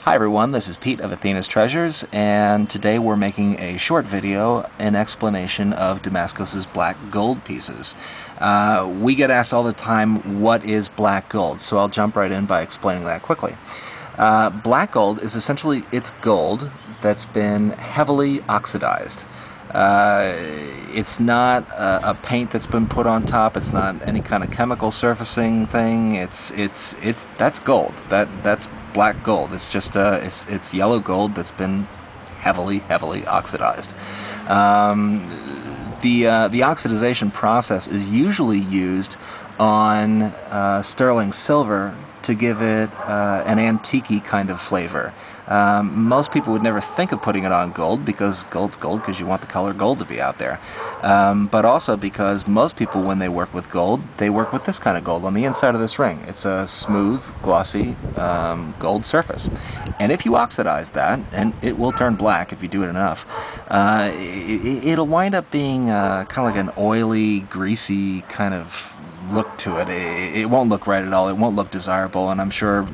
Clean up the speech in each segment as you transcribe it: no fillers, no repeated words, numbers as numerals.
Hi everyone, this is Pete of Athena's Treasures, and today we're making a short video in explanation of Damaskos Black Gold pieces. We get asked all the time, what is black gold? So I'll jump right in by explaining that quickly. Black gold is essentially, it's gold that's been heavily oxidized. It's not a paint that's been put on top. It's not any kind of chemical surfacing thing. That's gold. That's black gold. It's just it's yellow gold that's been heavily oxidized. The oxidization process is usually used on sterling silver to give it an antique-y kind of flavor. Most people would never think of putting it on gold because gold's gold because you want the color gold to be out there. But also because most people, when they work with gold, they work with this kind of gold on the inside of this ring. It's a smooth, glossy gold surface. And if you oxidize that, and it will turn black if you do it enough, it'll wind up being kind of like an oily, greasy kind of look to it. It won't look right at all. It won't look desirable, and I'm sure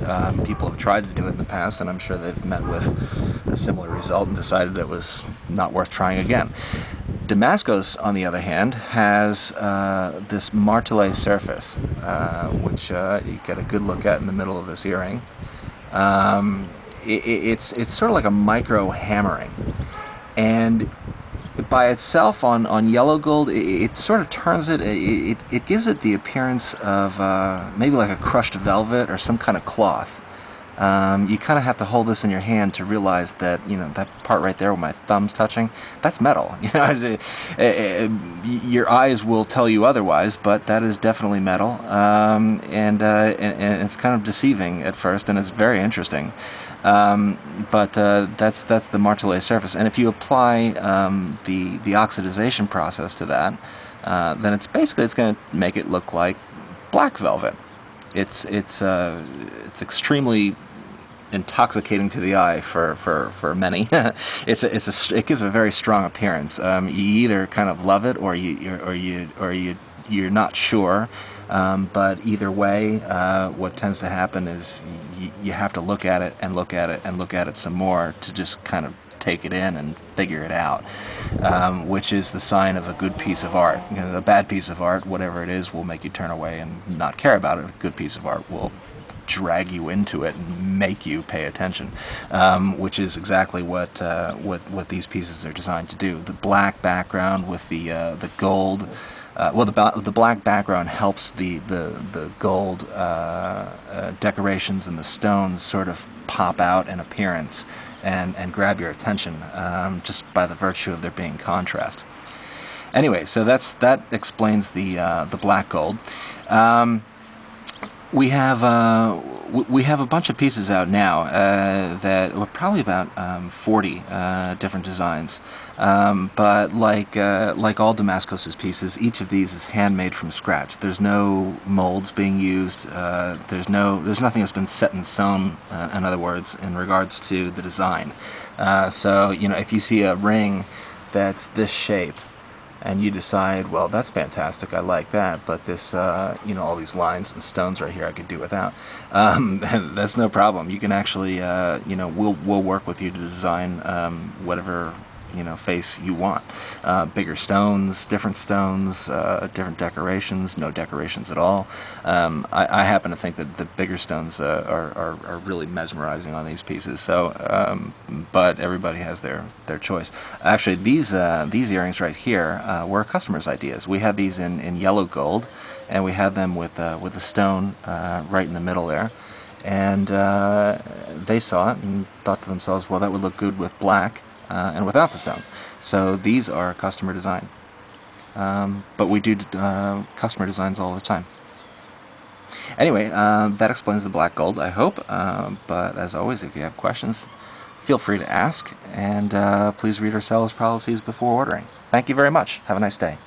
people have tried to do it in the past, and I'm sure they've met with a similar result and decided it was not worth trying again. Damaskos, on the other hand, has this martelé surface, which you get a good look at in the middle of this earring. It's sort of like a micro hammering, and by itself on yellow gold, it sort of turns it, it gives it the appearance of maybe like a crushed velvet or some kind of cloth. You kind of have to hold this in your hand to realize that, you know, that part right there where my thumb's touching, that's metal. You know, your eyes will tell you otherwise, but that is definitely metal, and it's kind of deceiving at first, and it's very interesting. But that's the martelé surface, and if you apply the oxidization process to that, then it's going to make it look like black velvet. It's extremely intoxicating to the eye for many. It gives a very strong appearance. You either kind of love it or you're not sure. But either way, what tends to happen is you have to look at it and look at it and look at it some more to just kind of take it in and figure it out, which is the sign of a good piece of art. You know, a bad piece of art, whatever it is, will make you turn away and not care about it. A good piece of art will drag you into it and make you pay attention, which is exactly what these pieces are designed to do. The black background with the gold. Well, the black background helps the gold decorations and the stones sort of pop out in appearance and grab your attention just by the virtue of there being contrast. Anyway, so that explains the black gold. We have a bunch of pieces out now that were probably about 40 different designs, but like all Damaskos' pieces, each of these is handmade from scratch. There's no molds being used. There's nothing that's been set in stone. In other words, in regards to the design. So you know, if you see a ring that's this shape, and you decide, well, that's fantastic, I like that, but this, you know, all these lines and stones right here I could do without. That's no problem. You can actually, you know, we'll work with you to design whatever, you know, face you want. Bigger stones, different decorations, no decorations at all. I happen to think that the bigger stones are really mesmerizing on these pieces. So, but everybody has their choice. Actually, these earrings right here were customers' ideas. We had these in yellow gold, and we had them with the stone right in the middle there. And they saw it and thought to themselves, well, that would look good with black. And without the stone. So these are customer design. But we do customer designs all the time. Anyway, that explains the black gold, I hope. But as always, if you have questions, feel free to ask. And please read our sales policies before ordering. Thank you very much. Have a nice day.